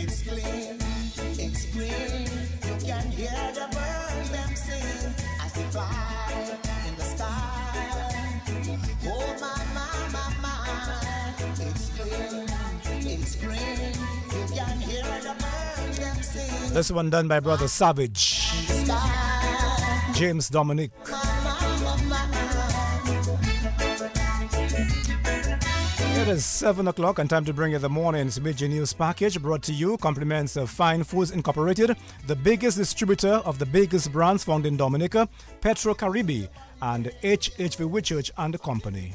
It's clean, it's green. You can hear the birds them sing as they fly in the sky. Oh my, my, my, my. It's clean, it's green. You can hear the birds them sing. This one done by Brother Savage, James Dominic. It is 7 o'clock and time to bring you the morning's major news package, brought to you compliments of Fine Foods Incorporated, the biggest distributor of the biggest brands found in Dominica, Petro Caribe, and HHV Whitchurch and Company.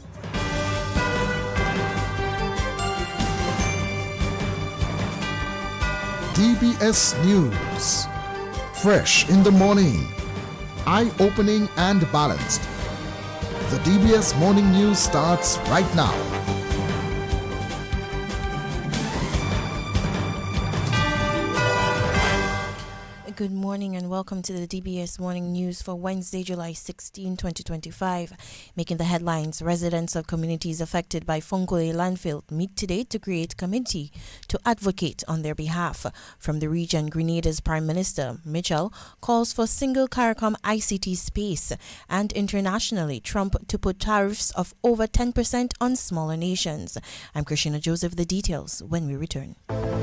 DBS News. Fresh in the morning. Eye-opening and balanced. The DBS Morning News starts right now. Good morning and welcome to the DBS Morning News for Wednesday, July 16, 2025. Making the headlines, residents of communities affected by Fonkole Landfill meet today to create a committee to advocate on their behalf. From the region, Grenada's Prime Minister, Mitchell, calls for single CARICOM ICT space, and internationally, Trump to put tariffs of over 10% on smaller nations. I'm Christina Joseph. The details when we return.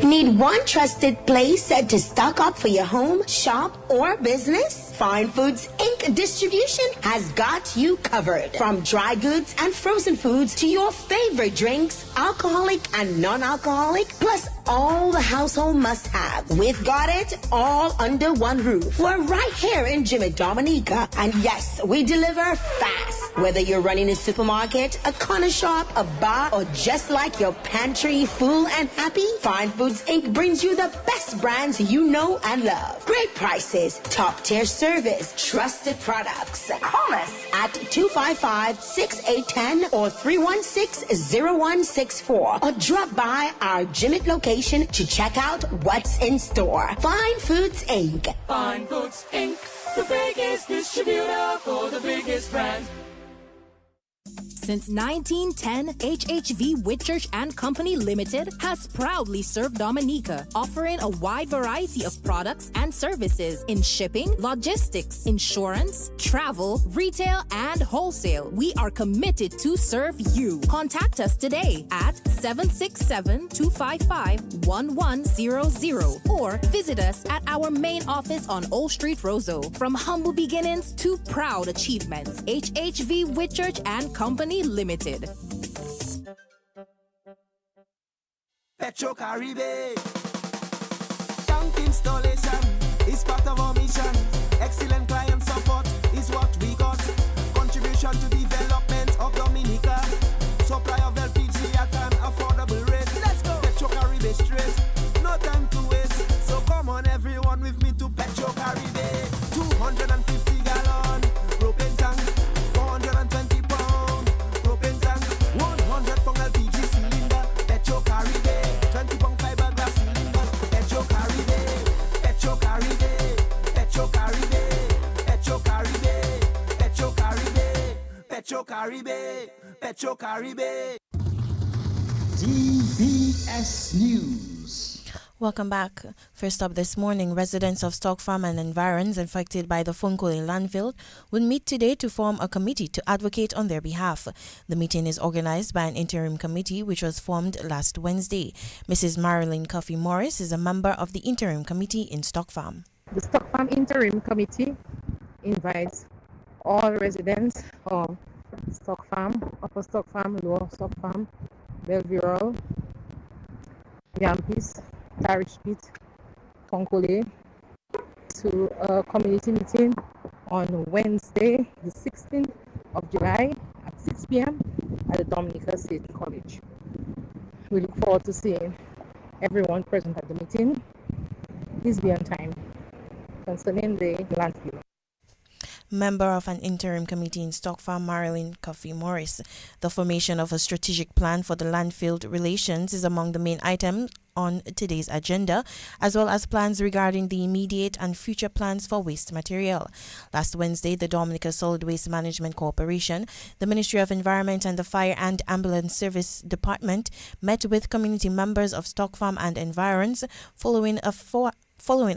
Need one trusted place to stock up for your home, shop, or business? Fine Foods Inc. Distribution has got you covered. From dry goods and frozen foods to your favorite drinks, alcoholic and non-alcoholic, plus all the household must-have. We've got it all under one roof. We're right here in Dominica. And yes, we deliver fast. Whether you're running a supermarket, a corner shop, a bar, or just like your pantry full and happy, Fine Foods Inc. brings you the best brands you know and love. Great prices, top-tier service, trusted products. Call us at 255-6810 or 316-0164 or drop by our Jimmet location to check out what's in store. Fine Foods Inc. Fine Foods Inc. The biggest distributor for the biggest brand. Since 1910, HHV Whitchurch and Company Limited has proudly served Dominica, offering a wide variety of products and services in shipping, logistics, insurance, travel, retail, and wholesale. We are committed to serve you. Contact us today at 767-255-1100 or visit us at our main office on Old Street, Roseau. From humble beginnings to proud achievements, HHV Whitchurch and Company Limited. Petro Caribe. Tank installation is part of our mission. Excellent client support is what we got. Contribution to development of Dominica. Supply of LPG at an affordable rate. Let's go. Petro Caribe straight. No time to waste. So come on everyone with me to Petro Caribe. 250 gallon propane tank. 420 pound propane tank. 100 pound LPG cylinder. Petro Caribe. 20 pound fiberglass cylinder. Petro Caribe. Petro Caribe. Petro Caribe. Petro Caribe. Petro Caribe. Petro Caribe. Petro Caribe. DBS News. Welcome back. First up this morning, residents of Stock Farm and environs affected by the Fonkole landfill will meet today to form a committee to advocate on their behalf. The meeting is organized by an interim committee which was formed last Wednesday. Mrs. Marilyn Coffey Morris is a member of the interim committee in Stock Farm. The Stock Farm Interim Committee invites all residents of Stock Farm, Upper Stock Farm, Lower Stock Farm, Belviral, Yampis, Parish Pit, Fonkole to a community meeting on Wednesday, the 16th of July at 6 p.m. at the Dominica State College. We look forward to seeing everyone present at the meeting. Please be on time. Concerning the landfill. member of an interim committee in Stock Farm, Marilyn Coffey Morris. The formation of a strategic plan for the landfill relations is among the main items on today's agenda, as well as plans regarding the immediate and future plans for waste material. Last Wednesday, the Dominica Solid Waste Management Corporation, the Ministry of Environment, and the Fire and Ambulance Service Department met with community members of Stock Farm and environs following a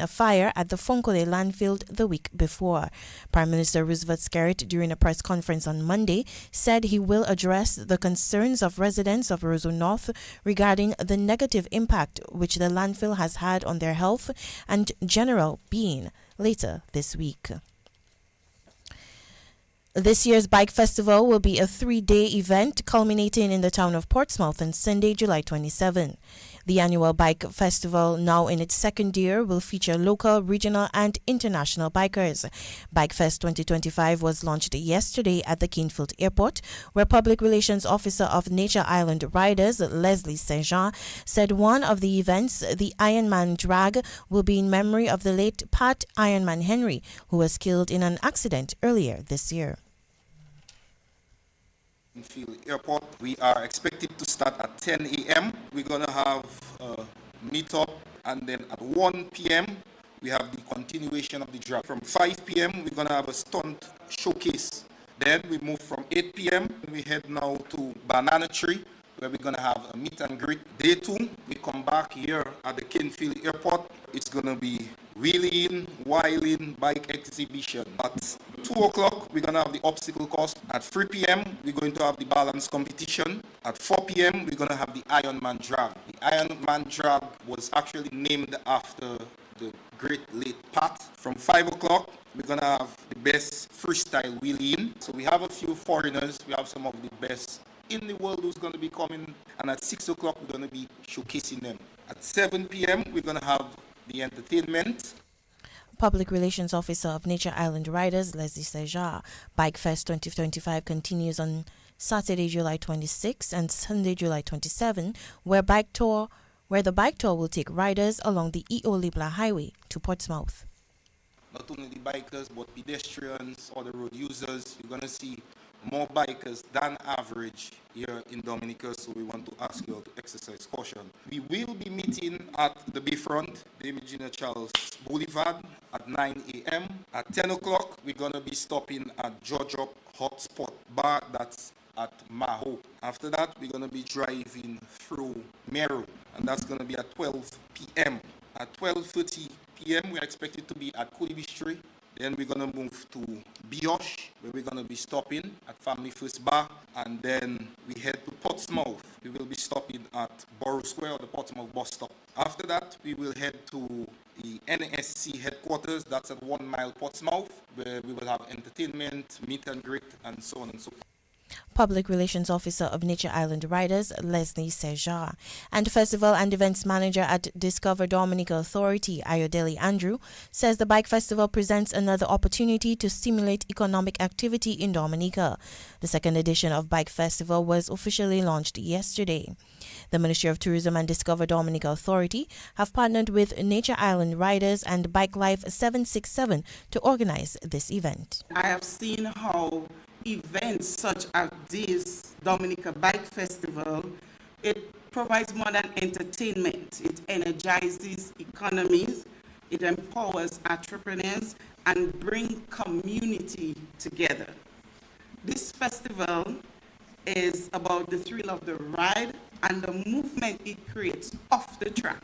fire at the Fonkole landfill the week before. Prime Minister Roosevelt Skerrit, during a press conference on Monday, said he will address the concerns of residents of Roseau North regarding the negative impact which the landfill has had on their health and general being later this week. This year's Bike Festival will be a 3-day event culminating in the town of Portsmouth on Sunday, July 27. The annual Bike Festival, now in its second year, will feature local, regional, and international bikers. Bike Fest 2025 was launched yesterday at the Kienfield Airport, where Public Relations Officer of Nature Island Riders, Leslie Saint-Jean, said one of the events, the Ironman Drag, will be in memory of the late Pat Ironman Henry, who was killed in an accident earlier this year. Landfill Airport. We are expected to start at 10 a.m. We're going to have a meet-up, and then at 1 p.m. we have the continuation of the drag. From 5 p.m. we're going to have a stunt showcase. Then we move from 8 p.m. we head now to Banana Tree, where we're going to have a meet and greet. Day 2, we come back here at the Kienfield Airport. It's going to be wheeling, whiling, bike exhibition. At 2 o'clock, we're going to have the obstacle course. At 3 p.m., we're going to have the balance competition. At 4 p.m., we're going to have the Ironman Drag. The Ironman Drag was actually named after the great late Pat. From 5 o'clock, we're going to have the best freestyle wheeling. So we have a few foreigners. We have some of the best in the world who's going to be coming. And at 6 o'clock, we're going to be showcasing them. At 7 p.m., we're going to have the entertainment. Public Relations Officer of Nature Island Riders, Leslie Seja. Bike Fest 2025 continues on Saturday, July 26 and Sunday, July 27, where the bike tour will take riders along the E.O. Libla Highway to Portsmouth. Not only the bikers, but pedestrians or the road users. You're going to see more bikers than average here in Dominica, so we want to ask you all to exercise caution. We will be meeting at the Bayfront, David Gina Charles Boulevard, at 9 a.m. At 10 o'clock, we're going to be stopping at George Up Hotspot Bar, that's at Maho. After that, we're going to be driving through Meru, and that's going to be at 12 p.m. At 12:30 p.m., we're expected to be at Kulibistri. Then we're going to move to Biosh, where we're going to be stopping at Family First Bar. And then we head to Portsmouth. We will be stopping at Borough Square or the Portsmouth bus stop. After that, we will head to the NSC headquarters. That's at 1 Mile Portsmouth, where we will have entertainment, meet and greet, and so on and so forth. Public Relations Officer of Nature Island Riders, Leslie Seja. And Festival and Events Manager at Discover Dominica Authority, Ayodele Andrew, says the Bike Festival presents another opportunity to stimulate economic activity in Dominica. The second edition of Bike Festival was officially launched yesterday. The Ministry of Tourism and Discover Dominica Authority have partnered with Nature Island Riders and Bike Life 767 to organize this event. I have seen how events such as this Dominica Bike Festival, it provides more than entertainment. It energizes economies, it empowers entrepreneurs, and bring community together. This festival is about the thrill of the ride and the movement it creates off the track.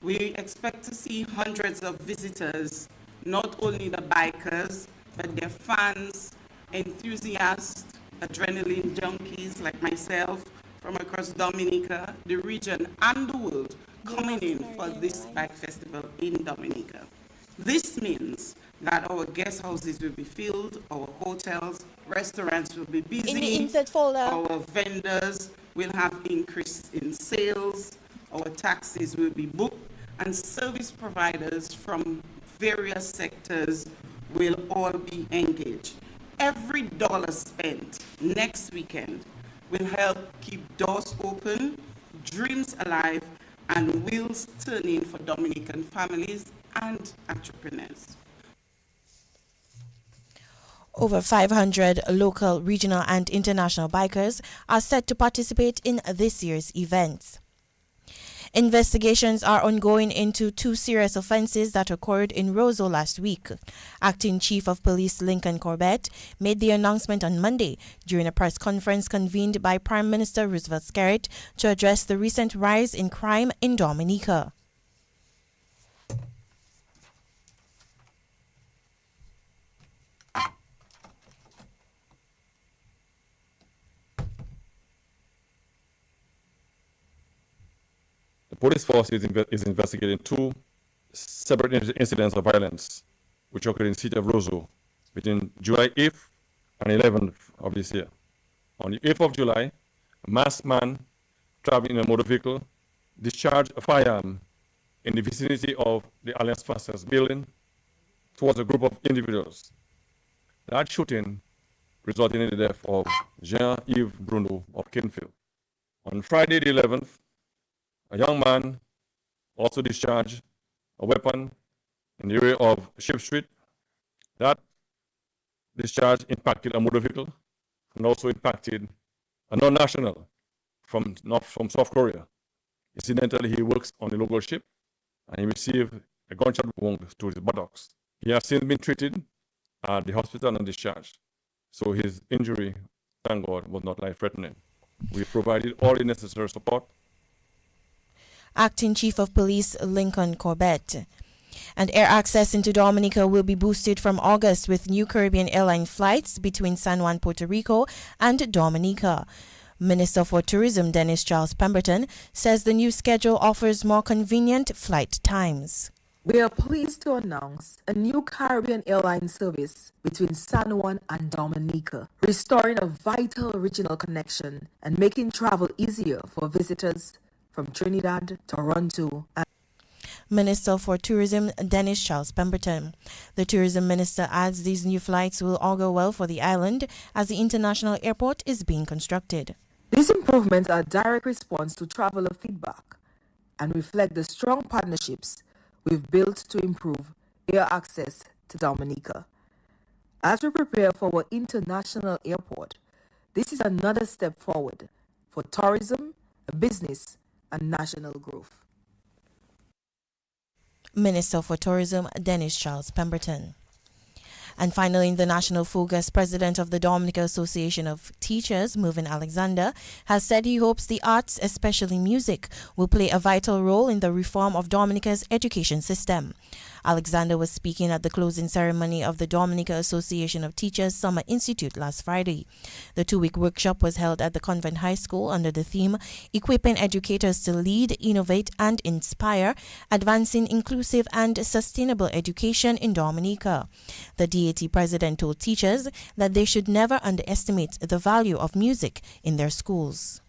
We expect to see hundreds of visitors, not only the bikers, but their fans, enthusiasts, adrenaline junkies like myself from across Dominica, the region, and the world coming in for this bike festival in Dominica. This means that our guest houses will be filled, our hotels, restaurants will be busy, our vendors will have increase in sales, our taxis will be booked, and service providers from various sectors will all be engaged. Every dollar spent next weekend will help keep doors open, dreams alive, and wheels turning for Dominican families and entrepreneurs. Over 500 local, regional, and international bikers are set to participate in this year's events. Investigations are ongoing into two serious offenses that occurred in Roseau last week. Acting Chief of Police Lincoln Corbett made the announcement on Monday during a press conference convened by Prime Minister Roosevelt Skerrit to address the recent rise in crime in Dominica. The police force is investigating two separate incidents of violence which occurred in the city of Roseau between July 8th and 11th of this year. On the 8th of July, a masked man traveling in a motor vehicle discharged a firearm in the vicinity of the Alliance Fasteners building towards a group of individuals. That shooting resulted in the death of Jean-Yves Bruno of Kinfield. On Friday the 11th, a young man also discharged a weapon in the area of Ship Street. That discharge impacted a motor vehicle and also impacted a non-national from South Korea. Incidentally, he works on the local ship and he received a gunshot wound to his buttocks. He has since been treated at the hospital and discharged. So his injury, thank God, was not life-threatening. We provided all the necessary support. Acting Chief of Police Lincoln Corbett. And air access into Dominica will be boosted from August with new Caribbean airline flights between San Juan, Puerto Rico and Dominica. Minister for Tourism Dennis Charles Pemberton says the new schedule offers more convenient flight times. We are pleased to announce a new Caribbean airline service between San Juan and Dominica, restoring a vital regional connection and making travel easier for visitors from Trinidad, Toronto, and Minister for Tourism Dennis Charles Pemberton. The tourism minister adds these new flights will augur well for the island as the international airport is being constructed. These improvements are a direct response to traveler feedback and reflect the strong partnerships we've built to improve air access to Dominica. As we prepare for our international airport, this is another step forward for tourism, business, and national growth. Minister for Tourism Dennis Charles Pemberton. And finally, in the national focus, President of the Dominica Association of Teachers, Mervyn Alexander, has said he hopes the arts, especially music, will play a vital role in the reform of Dominica's education system. Alexander was speaking at the closing ceremony of the Dominica Association of Teachers Summer Institute last Friday. The two-week workshop was held at the Convent High School under the theme, Equipping Educators to Lead, Innovate and Inspire, Advancing Inclusive and Sustainable Education in Dominica. The DAT president told teachers that they should never underestimate the value of music in their schools.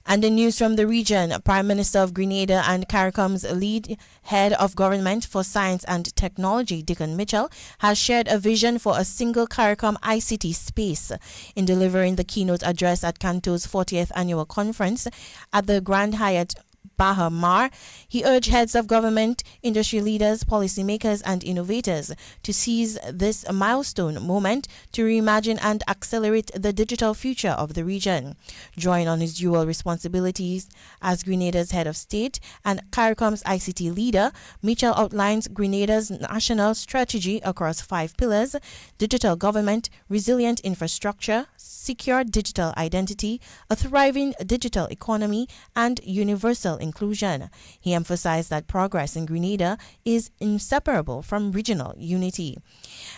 And in news from the region, Prime Minister of Grenada and CARICOM's lead head of government for science and technology, Dickon Mitchell, has shared a vision for a single CARICOM ICT space. In delivering the keynote address at Canto's 40th annual conference at the Grand Hyatt Baha Mar, he urged heads of government, industry leaders, policymakers and innovators to seize this milestone moment to reimagine and accelerate the digital future of the region. Drawing on his dual responsibilities as Grenada's head of state and CARICOM's ICT leader, Mitchell outlines Grenada's national strategy across 5 pillars: digital government, resilient infrastructure, secure digital identity, a thriving digital economy, and universal inclusion. He emphasized that progress in Grenada is inseparable from regional unity.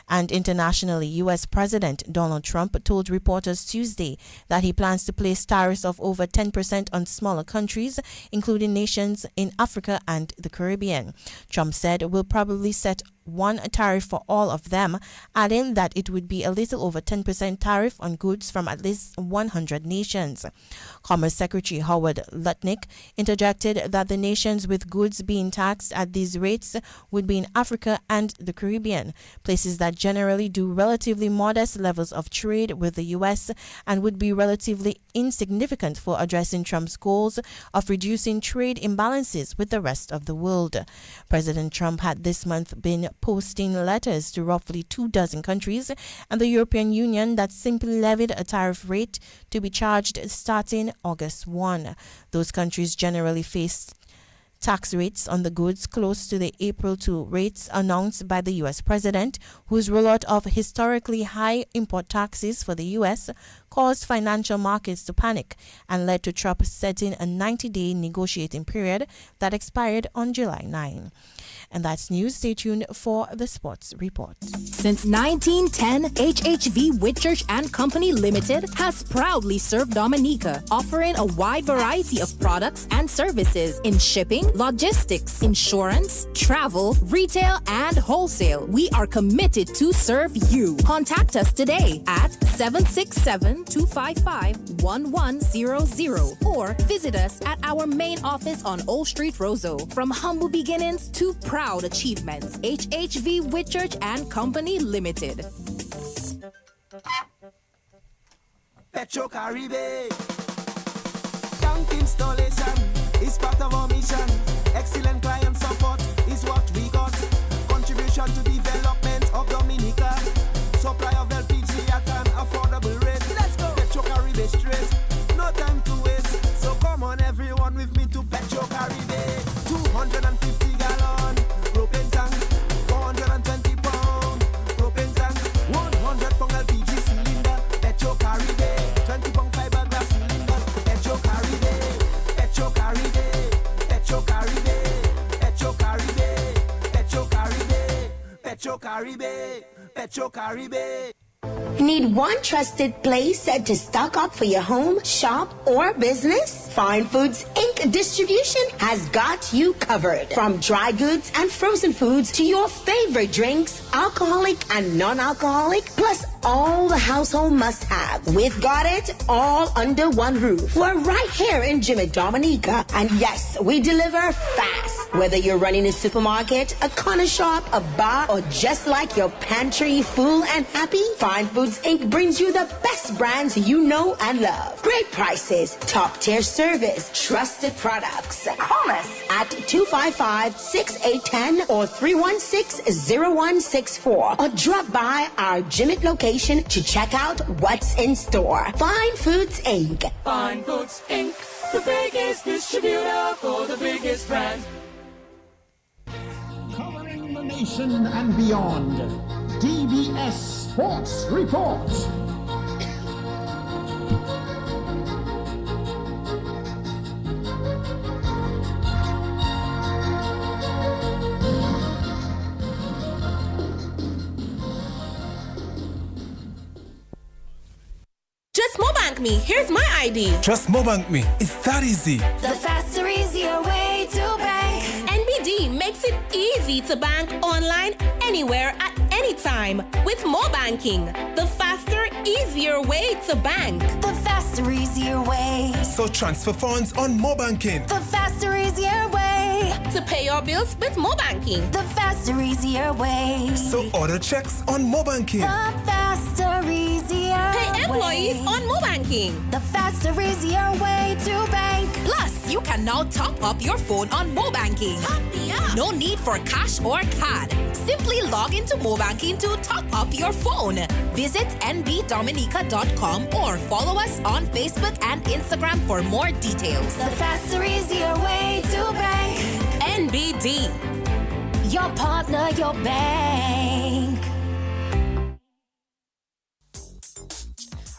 And internationally, U.S. President Donald Trump told reporters Tuesday that he plans to place tariffs of over 10% on smaller countries, including nations in Africa and the Caribbean. Trump said we'll probably set one tariff for all of them, adding that it would be a little over 10% tariff on goods from at least 100 nations. Commerce Secretary Howard Lutnick interjected that the nations with goods being taxed at these rates would be in Africa and the Caribbean, places that generally do relatively modest levels of trade with the U.S. and would be relatively insignificant for addressing Trump's goals of reducing trade imbalances with the rest of the world. President Trump had this month been posting letters to roughly 24 countries and the European Union that simply levied a tariff rate to be charged starting August 1. Those countries generally faced tax rates on the goods close to the April 2 rates announced by the U.S. president, whose rollout of historically high import taxes for the U.S. caused financial markets to panic and led to Trump setting a 90-day negotiating period that expired on July 9. And that's news. Stay tuned for the sports report. Since 1910, HHV Whitchurch and Company Limited has proudly served Dominica, offering a wide variety of products and services in shipping, logistics, insurance, travel, retail, and wholesale. We are committed to serve you. Contact us today at 767-255-1100 or visit us at our main office on Old Street, Roseau. From humble beginnings to proud achievements, HHV Whitchurch and Company Limited. Petro Caribe. Tank installation is part of our mission. Excellent client support is what we got. Contribution to development of Dominica. Supply of LPG at an affordable rate. Let's go. Petro Caribe straight. No time to waste. So come on everyone with me to Petro Caribe. 250 gallon propane tank. 420 pound propane tank. 100 pound LPG cylinder. Petro Caribe. 20 pound fiberglass cylinder. Petro Caribe. Petro Caribe. Petro Caribe. Petro Caribe. Petro Caribe. Petro Caribe. Petro Caribe. Need one trusted place to stock up for your home, shop, or business? Fine Foods Inc. Distribution has got you covered. From dry goods and frozen foods to your favorite drinks, alcoholic and non-alcoholic, plus all the household must-have. We've got it all under one roof. We're right here in Jimmy, Dominica. And yes, we deliver fast. Whether you're running a supermarket, a corner shop, a bar, or just like your pantry full and happy, Fine Foods Inc. brings you the best brands you know and love. Great prices, top-tier service, trusted products. Call us at 255-6810 or 316-0164 or drop by our Jimmy location to check out what's in store. Fine Foods Inc. Fine Foods Inc. The biggest distributor for the biggest brand. Covering the nation and beyond. DBS Sports Report. Just Mobank me. Here's my ID. Just Mobank me. It's that easy. The faster, easier way to bank. NBD makes it easy to bank online, anywhere, at any time with Mobanking. The faster, easier way to bank. The faster, easier way. So transfer funds on Mobanking. The faster, easier way. To pay your bills with Mobanking. The faster, easier way. So order checks on Mobanking. The faster, easier Pay employees way. on Mobanking. The faster, easier way to bank. Plus, you can now top up your phone on Mobanking. No need for cash or card. Simply log into Mobanking to top up your phone. Visit nbdominica.com or follow us on Facebook and Instagram for more details. The faster, easier way to bank. NBD. Your partner, your bank.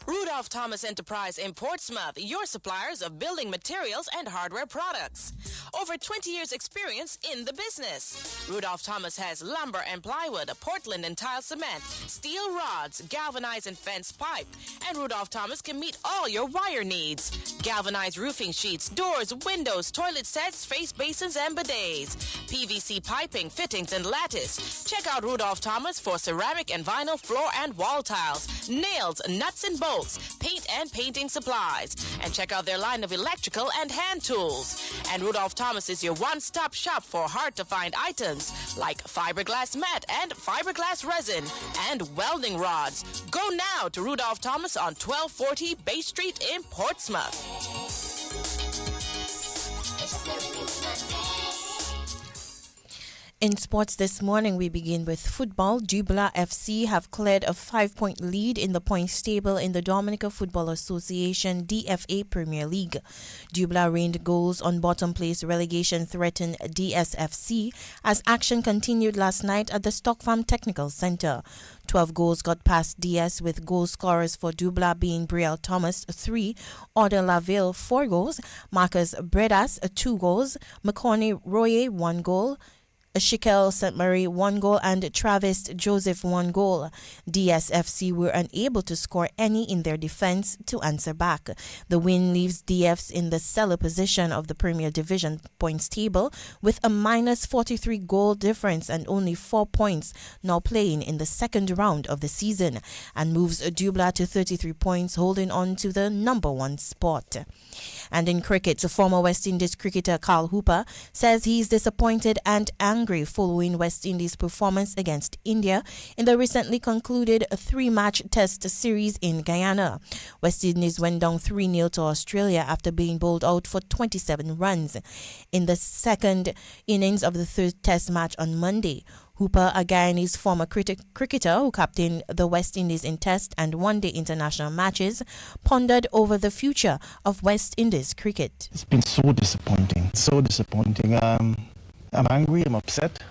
Rudolph Thomas Enterprise in Portsmouth, your suppliers of building materials and hardware products. Over 20 years experience in the business. Rudolph Thomas has lumber and plywood, Portland and tile cement, steel rods, galvanized and fence pipe, and Rudolph Thomas can meet all your wire needs. Galvanized roofing sheets, doors, windows, toilet sets, face basins, and bidets. PVC piping, fittings, and lattice. Check out Rudolph Thomas for ceramic and vinyl floor and wall tiles, nails, nuts and bolts, paint and painting supplies. And check out their line of electrical and hand tools. And Rudolph Thomas is your one-stop shop for hard-to-find items like fiberglass mat and fiberglass resin and welding rods. Go now to Rudolph Thomas on 1240 Bay Street in Portsmouth. In sports this morning, we begin with football. Dubla FC have cleared a 5-point lead in the points table in the Dominica Football Association DFA Premier League. Dubla rained goals on bottom place relegation threatened DSFC as action continued last night at the Stock Farm Technical Centre. 12 goals got past DS, with goal scorers for Dubla being Brielle Thomas 3, Order Laville 4 goals, Marcus Bredas 2 goals, McCorney Royer 1 goal, Shikel St. Marie 1 goal, and Travis Joseph 1 goal. DSFC were unable to score any in their defense to answer back. The win leaves DFs in the cellar position of the Premier Division points table with a minus 43 goal difference and only 4 points now playing in the second round of the season, and moves Dubla to 33 points, holding on to the number 1 spot. And in cricket, former West Indies cricketer Carl Hooper says he is disappointed and angry following West Indies' performance against India in the recently concluded 3-match test series in Guyana. West Indies went down 3-0 to Australia after being bowled out for 27 runs. In the second innings of the third test match on Monday, Hooper, a Guyanese former cricketer who captained the West Indies in Test and One-Day international matches, pondered over the future of West Indies cricket. It's been so disappointing, so disappointing. I'm angry, I'm upset,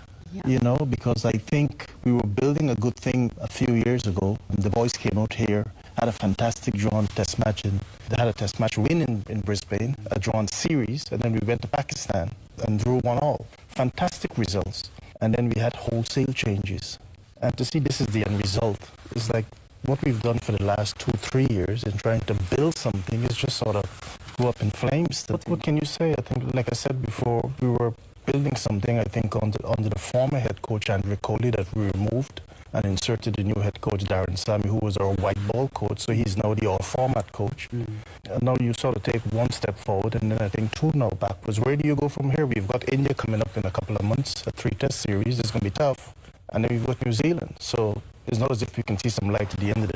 because I think we were building a good thing a few years ago, and the boys came out here, had a fantastic drawn test match, and they had a test match win in Brisbane, a drawn series, and then we went to Pakistan and drew 1-1. Fantastic results. And then we had wholesale changes. And to see this is the end result, it's like what we've done for the last 2-3 years in trying to build something is just sort of go up in flames. What can you say? I think, like I said before, we were building something, I think, under the former head coach, Andrew Coley, that we removed and inserted the new head coach, Darren Sammy, who was our white ball coach, so he's now the all-format coach. And now you sort of take one step forward, and then I think 2 now backwards. Where do you go from here? We've got India coming up in a couple of months, a 3-test series. It's going to be tough. And then we've got New Zealand. So it's not as if we can see some light at the end of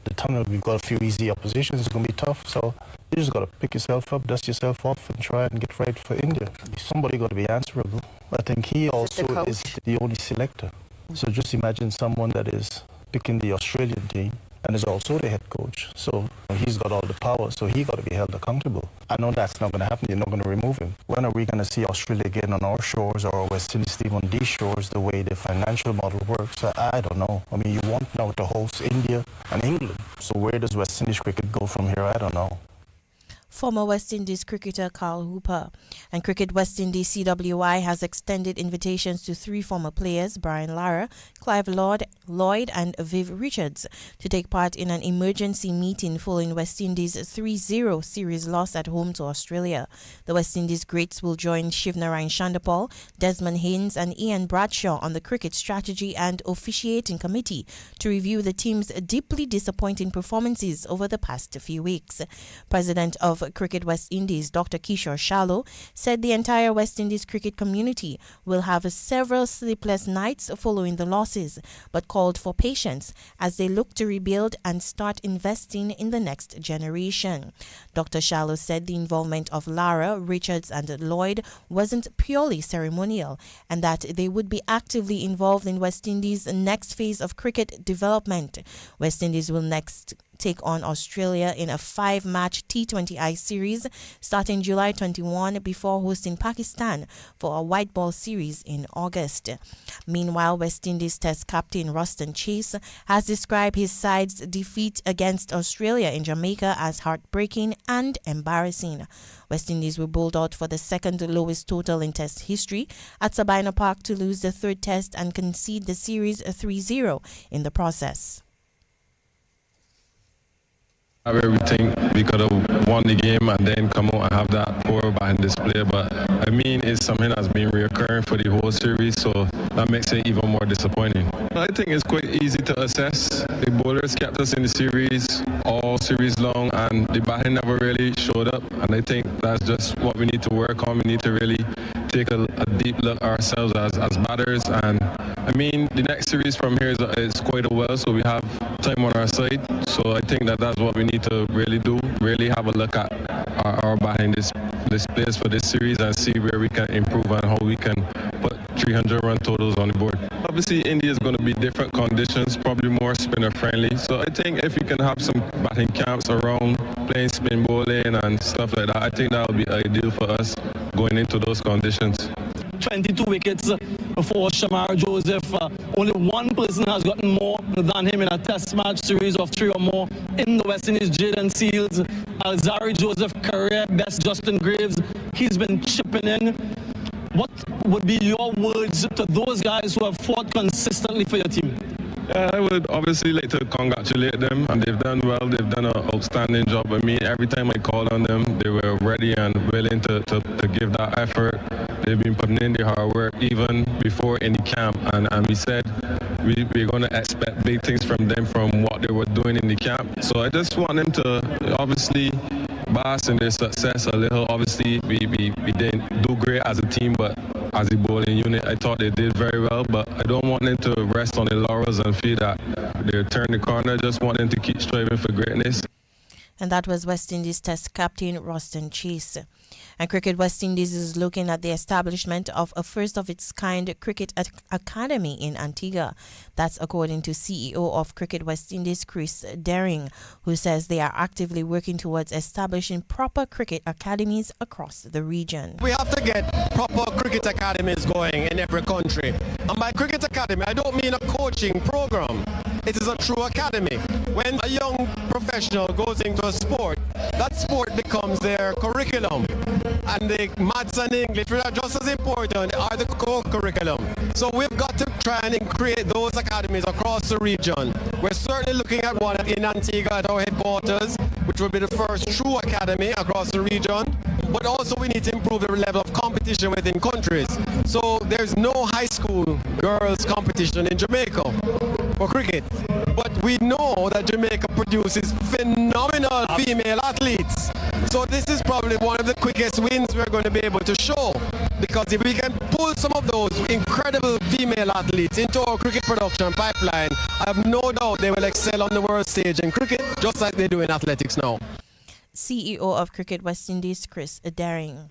the tunnel. We've got a few easy oppositions. It's going to be tough. So you just got to pick yourself up, dust yourself off, and try and get right for India. Somebody got to be answerable. I think he also is the only selector. So just imagine someone that is picking the Australian team and is also the head coach. So he's got all the power, so he got to be held accountable. I know that's not going to happen. You're not going to remove him. When are we going to see Australia again on our shores, or West Indies team on these shores, the way the financial model works? I don't know. I mean, you want now to host India and England. So where does West Indies cricket go from here? I don't know. Former West Indies cricketer Carl Hooper. And Cricket West Indies CWI has extended invitations to 3 former players, Brian Lara, Clive Lloyd and Viv Richards, to take part in an emergency meeting following West Indies' 3-0 series loss at home to Australia. The West Indies greats will join Shivnarayan Chandapal, Desmond Haynes and Ian Bradshaw on the cricket strategy and officiating committee to review the team's deeply disappointing performances over the past few weeks. President of Cricket West Indies, Dr. Kishore Shallow, said the entire West Indies cricket community will have several sleepless nights following the losses, but called for patience as they look to rebuild and start investing in the next generation. Dr. Shallow said the involvement of Lara, Richards and Lloyd wasn't purely ceremonial, and that they would be actively involved in West Indies' next phase of cricket development. West Indies will next take on Australia in a 5-match T20I series starting July 21 before hosting Pakistan for a white ball series in August. Meanwhile, West Indies Test captain Ruston Chase has described his side's defeat against Australia in Jamaica as heartbreaking and embarrassing. West Indies were bowled out for the second lowest total in Test history at Sabina Park to lose the third Test and concede the series 3-0 in the process. Everything we could have won the game and then come out and have that poor behind display, but I mean it's something that's been reoccurring for the whole series, so that makes it even more disappointing. I think it's quite easy to assess. The bowlers kept us in the series all series long, and the batting never really showed up, and I think that's just what we need to work on. We need to really take a deep look ourselves as batters, and I mean the next series from here is quite a while, so we have time on our side, so I think that's what we need to really do, really have a look at our behind this players for this series and see where we can improve and how we can put 300 run totals on the board. Obviously India is going to be different conditions, probably more spinner friendly, so I think if we can have some batting camps around playing spin bowling and stuff like that, I think that will be ideal for us going into those conditions. 22 wickets for Shamar Joseph. Only one person has gotten more than him in a test match series of 3 or more in the West Indies. Jaden Seals, Alzari Joseph, career best Justin Graves. He's been chipping in. What would be your words to those guys who have fought consistently for your team? I would obviously like to congratulate them, and they've done well. They've done an outstanding job. I mean, every time I called on them, they were ready and willing to give that effort. They've been putting in the hard work even before any camp, and we said we're going to expect big things from them from what they were doing in the camp. So I just want them to obviously bask in their success a little. Obviously, we didn't do great as a team, but as a bowling unit, I thought they did very well, but I don't want them to rest on their laurels and feel that they're turning the corner. I just want them to keep striving for greatness. And that was West Indies Test captain Ruston Chase. And Cricket West Indies is looking at the establishment of a first-of-its-kind cricket academy in Antigua. That's according to CEO of Cricket West Indies, Chris Daring, who says they are actively working towards establishing proper cricket academies across the region. We have to get proper cricket academies going in every country. And by cricket academy, I don't mean a coaching program. It is a true academy. When a young professional goes into a sport, that sport becomes their curriculum. And the maths and English, which are just as important, are the co-curriculum. So we've got to try and create those academies across the region. We're certainly looking at one in Antigua at our headquarters, which will be the first true academy across the region. But also we need to improve the level of competition within countries. So there's no high school girls competition in Jamaica for cricket. But we know that Jamaica produces phenomenal female athletes. So this is probably one of the quickest wins we're going to be able to show. Because if we can pull some of those incredible female athletes into our cricket production pipeline, I have no doubt they will excel on the world stage in cricket, just like they do in athletics now. CEO of Cricket West Indies, Chris Daring.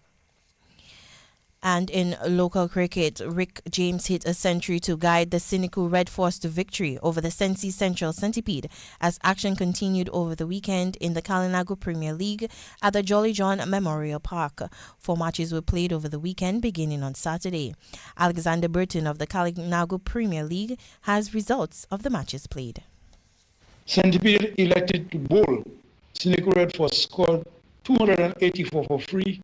And in local cricket, Rick James hit a century to guide the cynical Red Force to victory over the Sensi Central Centipede as action continued over the weekend in the Kalinago Premier League at the Jolly John Memorial Park. 4 matches were played over the weekend beginning on Saturday. Alexander Burton of the Kalinago Premier League has results of the matches played. Centipede elected to bowl. Cynical Red Force scored 284 for free,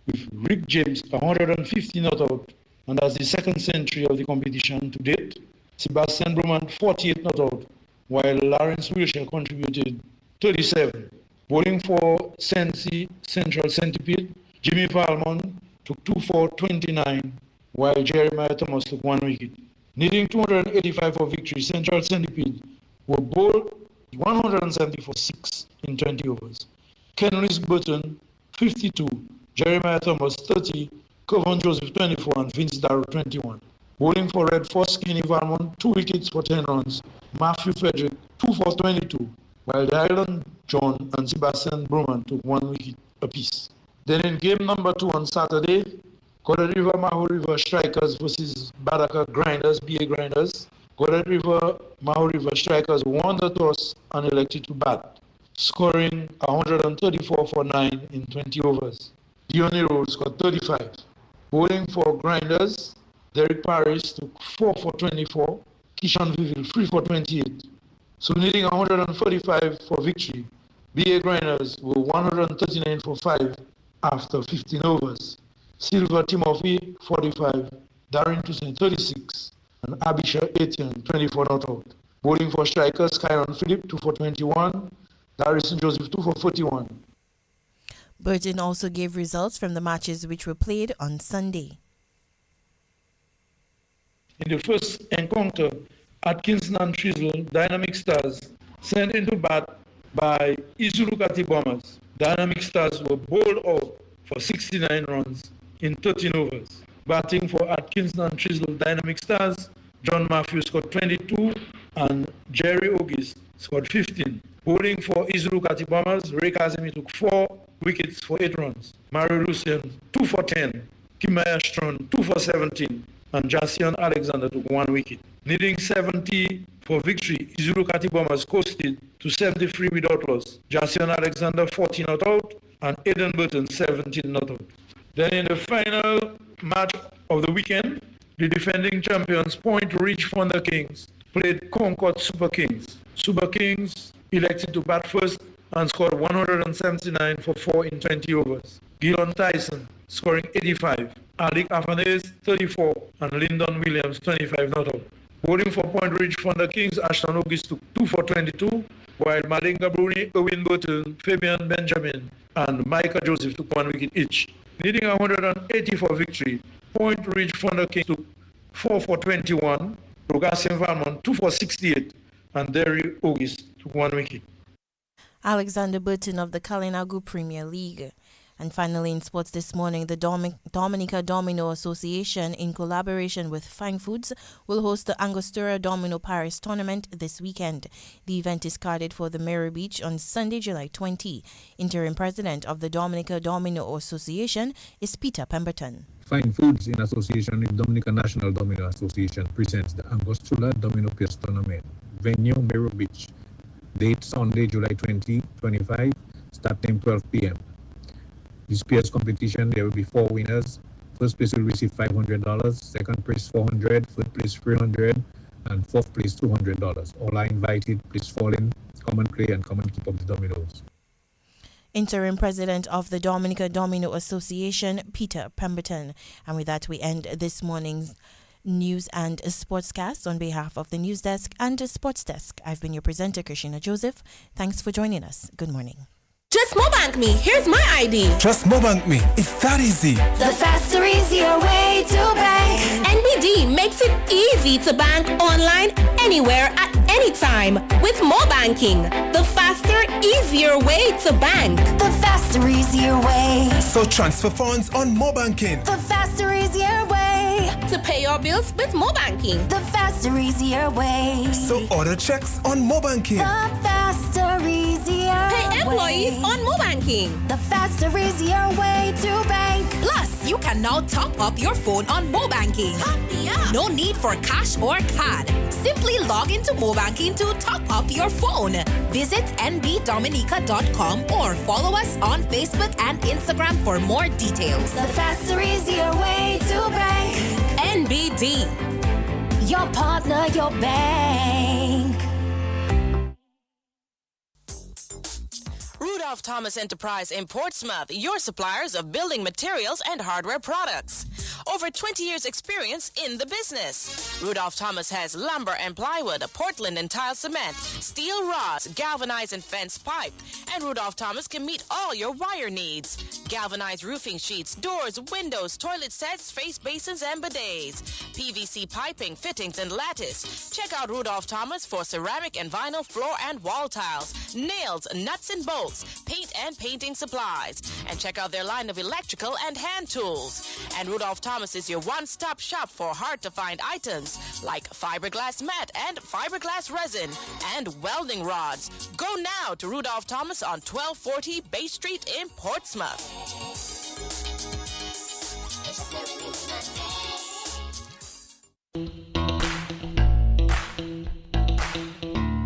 with Rick James 150 not out, and as the second century of the competition to date. Sebastian Bruman 48 not out, while Lawrence Wilshire contributed 37. Bowling for Sensi Central Centipede, Jimmy Palmon took 2 for 29, while Jeremiah Thomas took 1 wicket. Needing 285 for victory, Central Centipede were bowled 170 for 6 in 20 overs. Kenris Burton 52, Jeremiah Thomas 30, Covan Joseph 24, and Vince Darrow 21. Bowling for Red Force, Skinny Valmont 2 wickets for 10 runs, Matthew Frederick 2 for 22, while Dylan John and Sebastian Bruman took 1 wicket apiece. Then in game number 2 on Saturday, Godet River Maho River Strikers versus Badaka Grinders, BA Grinders. Godet River Maho River Strikers won the toss and elected to bat. scoring 134 for 9 in 20 overs. Dionero scored 35. Bowling for Grinders, Derek Paris took 4 for 24, Kishan Vivil 3 for 28. So needing 145 for victory, BA Grinders were 139 for 5 after 15 overs. Silver Timothy 45, Darren Toussaint 36, and Abisha 18, 24 not out. Bowling for strikers, Kyron Phillip 2 for 21, Darrison Joseph 2 for 41. Burton also gave results from the matches which were played on Sunday. In the first encounter, Atkinson and Chisel, Dynamic Stars, sent into bat by Izulukati Bombers. Dynamic Stars were bowled out for 69 runs in 13 overs. Batting for Atkinson and Chisel Dynamic Stars, John Matthews scored 22 and Jerry Ogis scored 15. Bowling for Izulukati Bombers, Ray Kazemi took 4 wickets for 8 runs. Mario Lucien 2 for 10, Kimaya Strong 2 for 17, and Jasion Alexander took 1 wicket. Needing 70 for victory, Izulukati Bombers coasted to 73 without loss. Jasion Alexander 14 not out and Aidan Burton 17 not out. Then in the final match of the weekend, the defending champions Point Ridge Thunder Kings played Concord Super Kings. Super Kings elected to bat first and scored 179 for 4 in 20 overs. Gilon Tyson scoring 85, Alec Afanese 34, and Lyndon Williams 25 not out. Bowling for Point Ridge Thunder Kings, Ashton August took 2 for 22, while Malinga Bruni, Owen Burton, Fabian Benjamin, and Micah Joseph took 1 wicket each. Needing 180 for victory, Point Ridge Thunder Kings took 4 for 21, Rogassian Valmont 2 for 68, and Derry August took 1 wicket. Alexander Burton of the Kalinagu Premier League. And finally, in sports this morning, the Dominica Domino Association, in collaboration with Fine Foods, will host the Angostura Domino Paris tournament this weekend. The event is carded for the Mirror Beach on Sunday, July 20. Interim president of the Dominica Domino Association is Peter Pemberton. Fine Foods, in association with Dominica National Domino Association, presents the Angostura Domino Pierce Tournament. Venue, Mirror Beach. Date, Sunday, July 2025, start time 12 p.m. This Pierce competition, there will be 4 winners. First place will receive $500, second place $400, third place $300, and fourth place $200. All are invited. Please fall in, come and play, and come and keep up the dominoes. Interim president of the Dominica Domino Association, Peter Pemberton. And with that, we end this morning's news and sportscast. On behalf of the news desk and the sports desk, I've been your presenter, Christina Joseph. Thanks for joining us. Good morning. Just Mobank me. Here's my ID. Just Mobank me. It's that easy. The faster, easier way to bank. NBD makes it easy to bank online, anywhere, at any time. With Mobanking, the faster, easier way to bank. The faster, easier way. So transfer funds on Mobanking. The faster, easier way. To pay your bills with Mobanking. The faster, easier way. So order checks on Mobanking. The faster, easier Pay employees way. on Mobanking. The faster, easier way to bank. Plus, you can now top up your phone on Mobanking. Top me up. No need for cash or card. Simply log into Mobanking to top up your phone. Visit nbdominica.com or follow us on Facebook and Instagram for more details. The faster, easier way to bank. NBD. Your partner, your bank. Rudolph Thomas Enterprise in Portsmouth, your suppliers of building materials and hardware products. Over 20 years experience in the business. Rudolph Thomas has lumber and plywood, Portland and tile cement, steel rods, galvanized and fence pipe. And Rudolph Thomas can meet all your wire needs. Galvanized roofing sheets, doors, windows, toilet sets, face basins and bidets. PVC piping, fittings and lattice. Check out Rudolph Thomas for ceramic and vinyl floor and wall tiles, nails, nuts and bolts, paint and painting supplies. And check out their line of electrical and hand tools. And Rudolph Thomas is your one-stop shop for hard-to-find items like fiberglass mat and fiberglass resin and welding rods. Go now to Rudolph Thomas on 1240 Bay Street in Portsmouth.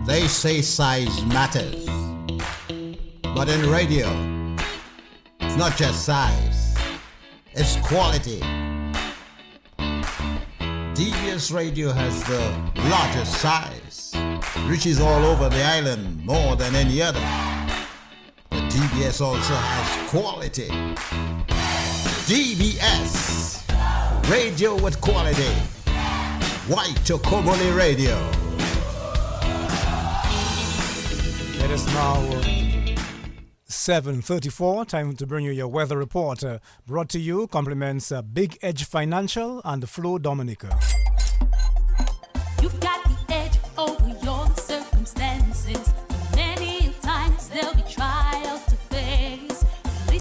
They say size matters. But in radio, it's not just size, it's quality. DBS Radio has the largest size, reaches all over the island more than any other. But DBS also has quality. DBS, radio with quality. White Chocobole Radio. It is now 7:34. Time to bring you your weather report. Brought to you compliments Big Edge Financial and Flow Dominica. You've got